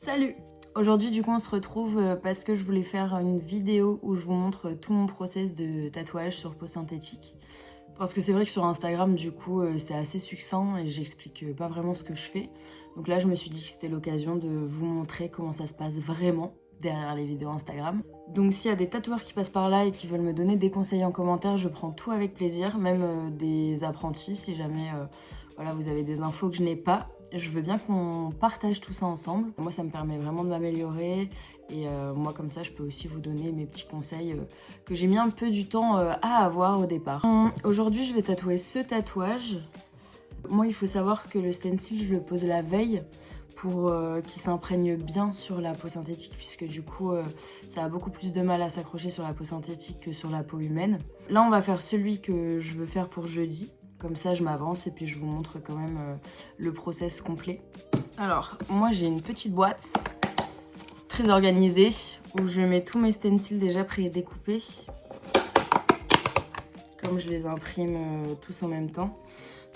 Salut! Aujourd'hui du coup on se retrouve parce que je voulais faire une vidéo où je vous montre tout mon process de tatouage sur peau synthétique. Parce que c'est vrai que sur Instagram du coup c'est assez succinct et j'explique pas vraiment ce que je fais. Donc là je me suis dit que c'était l'occasion de vous montrer comment ça se passe vraiment derrière les vidéos Instagram. Donc s'il y a des tatoueurs qui passent par là et qui veulent me donner des conseils en commentaire, je prends tout avec plaisir, même des apprentis si jamais voilà, vous avez des infos que je n'ai pas. Je veux bien qu'on partage tout ça ensemble. Moi, ça me permet vraiment de m'améliorer. Et moi, comme ça, je peux aussi vous donner mes petits conseils que j'ai mis un peu du temps à avoir au départ. Aujourd'hui, je vais tatouer ce tatouage. Moi, il faut savoir que le stencil, je le pose la veille pour qu'il s'imprègne bien sur la peau synthétique, puisque du coup, ça a beaucoup plus de mal à s'accrocher sur la peau synthétique que sur la peau humaine. Là, on va faire celui que je veux faire pour jeudi. Comme ça, je m'avance et puis je vous montre quand même le process complet. Alors, moi, j'ai une petite boîte très organisée où je mets tous mes stencils déjà pré-découpés. Comme je les imprime tous en même temps.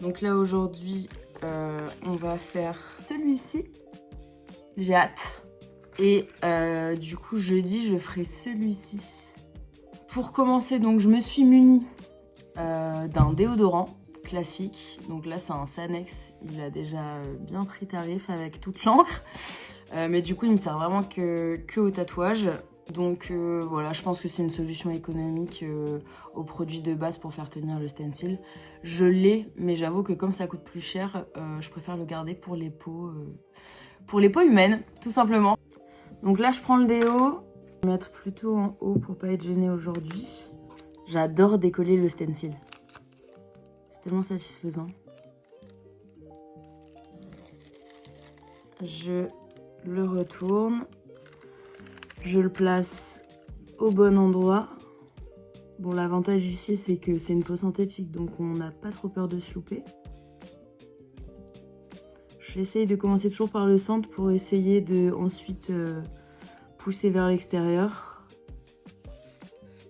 Donc là, aujourd'hui, on va faire celui-ci. J'ai hâte. Et du coup, jeudi, je ferai celui-ci. Pour commencer, donc, je me suis munie d'un déodorant classique. Donc là, c'est un Sanex. Il a déjà bien pris tarif avec toute l'encre. Mais du coup, il me sert vraiment que au tatouage. Donc voilà, je pense que c'est une solution économique aux produits de base pour faire tenir le stencil. Je l'ai, mais j'avoue que comme ça coûte plus cher, je préfère le garder pour les peaux humaines, tout simplement. Donc là, je prends le déo. Je vais mettre plutôt en haut pour pas être gênée aujourd'hui. J'adore décoller le stencil. C'est tellement satisfaisant. Je le retourne. Je le place au bon endroit. Bon, l'avantage ici, c'est que c'est une peau synthétique, donc on n'a pas trop peur de se louper. J'essaye de commencer toujours par le centre pour essayer de ensuite pousser vers l'extérieur.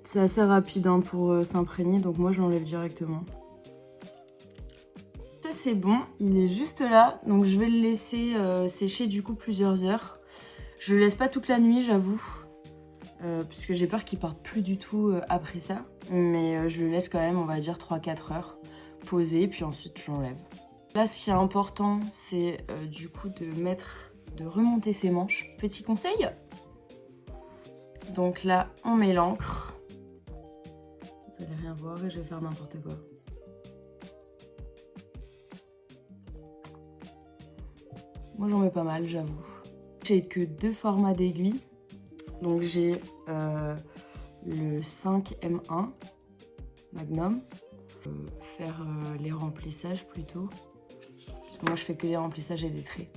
C'est assez rapide hein, pour s'imprégner, donc moi je l'enlève directement. Ça c'est bon, il est juste là, donc je vais le laisser sécher du coup plusieurs heures. Je le laisse pas toute la nuit, j'avoue, puisque j'ai peur qu'il parte plus du tout après ça. Mais je le laisse quand même, on va dire 3-4 heures, poser, puis ensuite je l'enlève. Là, ce qui est important, c'est du coup de remonter ses manches. Petit conseil. Donc là, on met l'encre. Vous allez rien voir et je vais faire n'importe quoi. Moi, j'en mets pas mal, j'avoue. J'ai que 2 formats d'aiguilles. Donc j'ai le 5M1 Magnum. Faire les remplissages plutôt. Parce que moi je fais que des remplissages et des traits.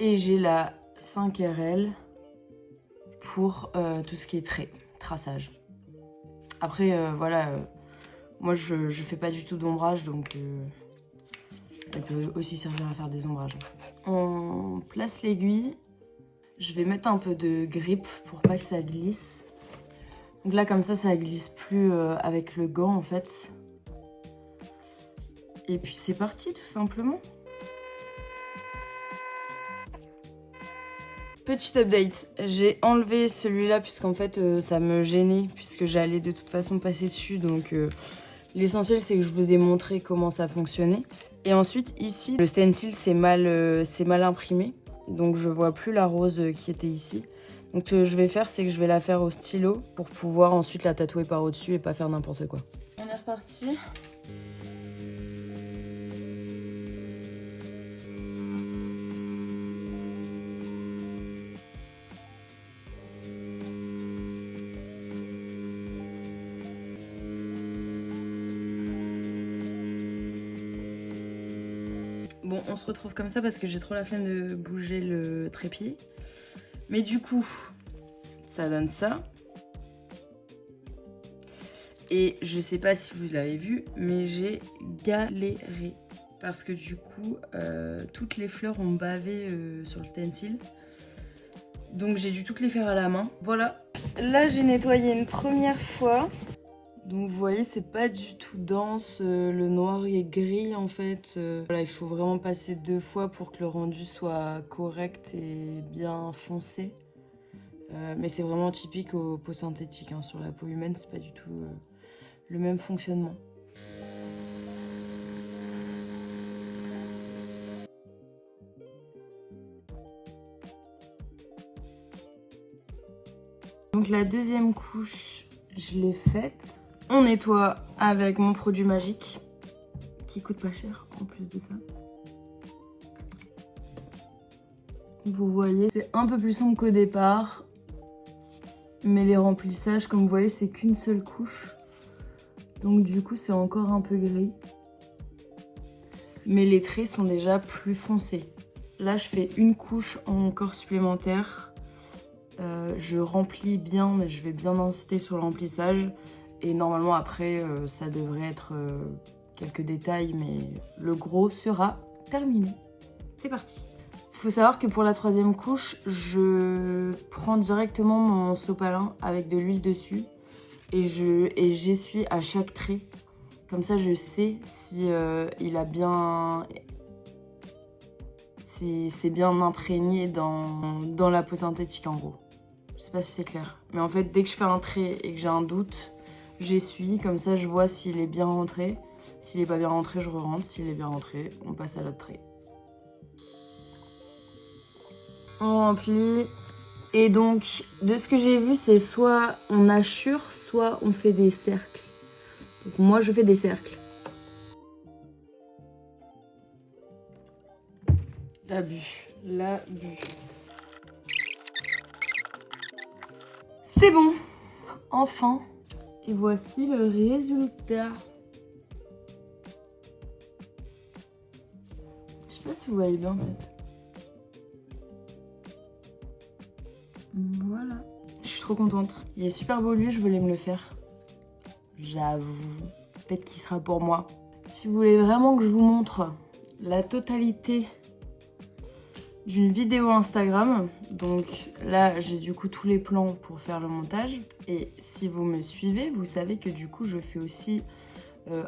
Et j'ai la 5RL pour tout ce qui est trait, traçage. Après voilà, moi je fais pas du tout d'ombrage donc elle peut aussi servir à faire des ombrages. On place l'aiguille. Je vais mettre un peu de grip pour pas que ça glisse. Donc là comme ça glisse plus avec le gant en fait. Et puis c'est parti tout simplement. Petit update, j'ai enlevé celui-là puisqu'en fait ça me gênait puisque j'allais de toute façon passer dessus. Donc l'essentiel c'est que je vous ai montré comment ça fonctionnait. Et ensuite ici, le stencil c'est mal imprimé. Donc je vois plus la rose qui était ici. Donc ce que je vais faire, c'est que je vais la faire au stylo pour pouvoir ensuite la tatouer par au-dessus et pas faire n'importe quoi. On est reparti. Bon, on se retrouve comme ça parce que j'ai trop la flemme de bouger le trépied. Mais du coup, ça donne ça. Et je sais pas si vous l'avez vu, mais j'ai galéré. Parce que du coup, toutes les fleurs ont bavé sur le stencil. Donc j'ai dû toutes les faire à la main. Voilà. Là, j'ai nettoyé une première fois. Donc vous voyez, c'est pas du tout dense, le noir est gris en fait. Voilà, il faut vraiment passer 2 fois pour que le rendu soit correct et bien foncé. Mais c'est vraiment typique aux peaux synthétiques, hein. Sur la peau humaine, c'est pas du tout le même fonctionnement. Donc la deuxième couche, je l'ai faite. On nettoie avec mon produit magique, qui coûte pas cher en plus de ça. Vous voyez, c'est un peu plus sombre qu'au départ. Mais les remplissages, comme vous voyez, c'est qu'une seule couche. Donc du coup, c'est encore un peu gris. Mais les traits sont déjà plus foncés. Là, je fais une couche encore supplémentaire. Je remplis bien, mais je vais bien insister sur le remplissage. Et normalement, après, ça devrait être quelques détails, mais le gros sera terminé. C'est parti. Faut savoir que pour la troisième couche, je prends directement mon sopalin avec de l'huile dessus et j'essuie à chaque trait. Comme ça, je sais si il a bien, si c'est bien imprégné dans la peau synthétique en gros. Je sais pas si c'est clair. Mais en fait, dès que je fais un trait et que j'ai un doute, j'essuie. Comme ça, je vois s'il est bien rentré. S'il est pas bien rentré, je re-rentre. S'il est bien rentré, on passe à l'autre trait. On remplit. Et donc, de ce que j'ai vu, c'est soit on hachure, soit on fait des cercles. Donc moi, je fais des cercles. L'abus. C'est bon, enfin. Et voici le résultat. Je sais pas si vous voyez bien en fait. Voilà. Je suis trop contente. Il est super beau lui, je voulais me le faire. J'avoue. Peut-être qu'il sera pour moi. Si vous voulez vraiment que je vous montre la totalité d'une vidéo Instagram, donc là j'ai du coup tous les plans pour faire le montage. Et si vous me suivez, vous savez que du coup je fais aussi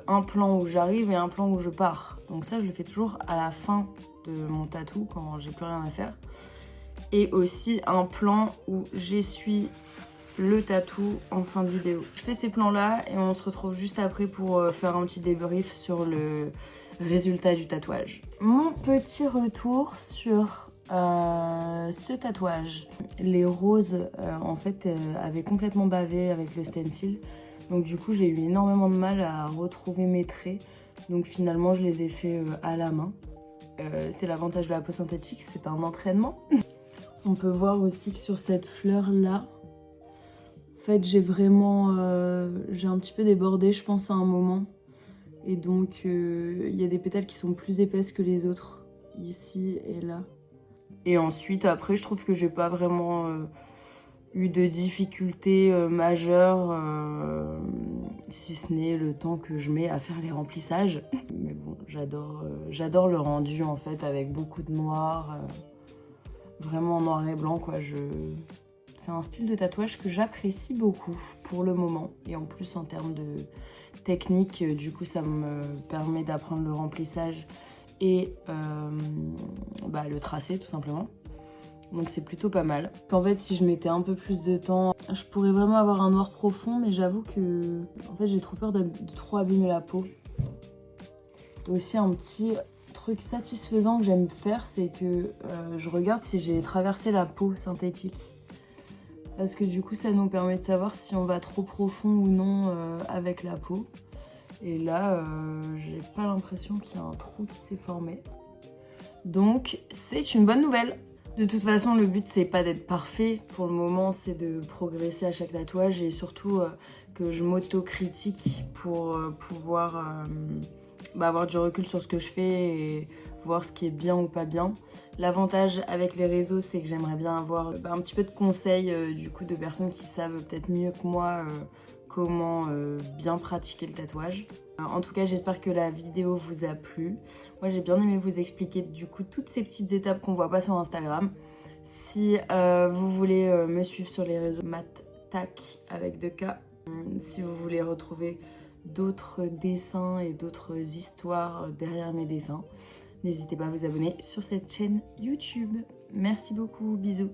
un plan où j'arrive et un plan où je pars. Donc ça je le fais toujours à la fin de mon tatou quand j'ai plus rien à faire. Et aussi un plan où j'essuie le tatou en fin de vidéo. Je fais ces plans là et on se retrouve juste après pour faire un petit débrief sur le résultat du tatouage. Mon petit retour sur ce tatouage. Les roses en fait avaient complètement bavé avec le stencil. Donc du coup j'ai eu énormément de mal à retrouver mes traits. Donc finalement je les ai fait à la main. C'est l'avantage de la peau synthétique, c'est un entraînement. On peut voir aussi que sur cette fleur là, en fait j'ai vraiment, j'ai un petit peu débordé je pense à un moment. Et donc il y a des pétales qui sont plus épaisses que les autres, ici et là. Et ensuite après je trouve que j'ai pas vraiment eu de difficultés majeures, si ce n'est le temps que je mets à faire les remplissages. Mais bon, j'adore le rendu en fait avec beaucoup de noir. Vraiment en noir et blanc quoi, c'est un style de tatouage que j'apprécie beaucoup pour le moment. Et en plus en termes de technique, du coup ça me permet d'apprendre le remplissage et le tracé tout simplement. Donc c'est plutôt pas mal. En fait si je mettais un peu plus de temps, je pourrais vraiment avoir un noir profond, mais j'avoue que en fait j'ai trop peur de trop abîmer la peau. Et aussi un petit truc satisfaisant que j'aime faire, c'est que je regarde si j'ai traversé la peau synthétique. Parce que du coup, ça nous permet de savoir si on va trop profond ou non avec la peau. Et là, j'ai pas l'impression qu'il y a un trou qui s'est formé. Donc, c'est une bonne nouvelle. De toute façon, le but, c'est pas d'être parfait. Pour le moment, c'est de progresser à chaque tatouage et surtout que je m'autocritique pour pouvoir avoir du recul sur ce que je fais et voir ce qui est bien ou pas bien. L'avantage avec les réseaux, c'est que j'aimerais bien avoir un petit peu de conseils du coup de personnes qui savent peut-être mieux que moi comment bien pratiquer le tatouage. En tout cas, j'espère que la vidéo vous a plu. Moi, j'ai bien aimé vous expliquer du coup toutes ces petites étapes qu'on voit pas sur Instagram. Si vous voulez me suivre sur les réseaux, MatTac avec 2K, Si vous voulez retrouver d'autres dessins et d'autres histoires derrière mes dessins, n'hésitez pas à vous abonner sur cette chaîne YouTube. Merci beaucoup, bisous.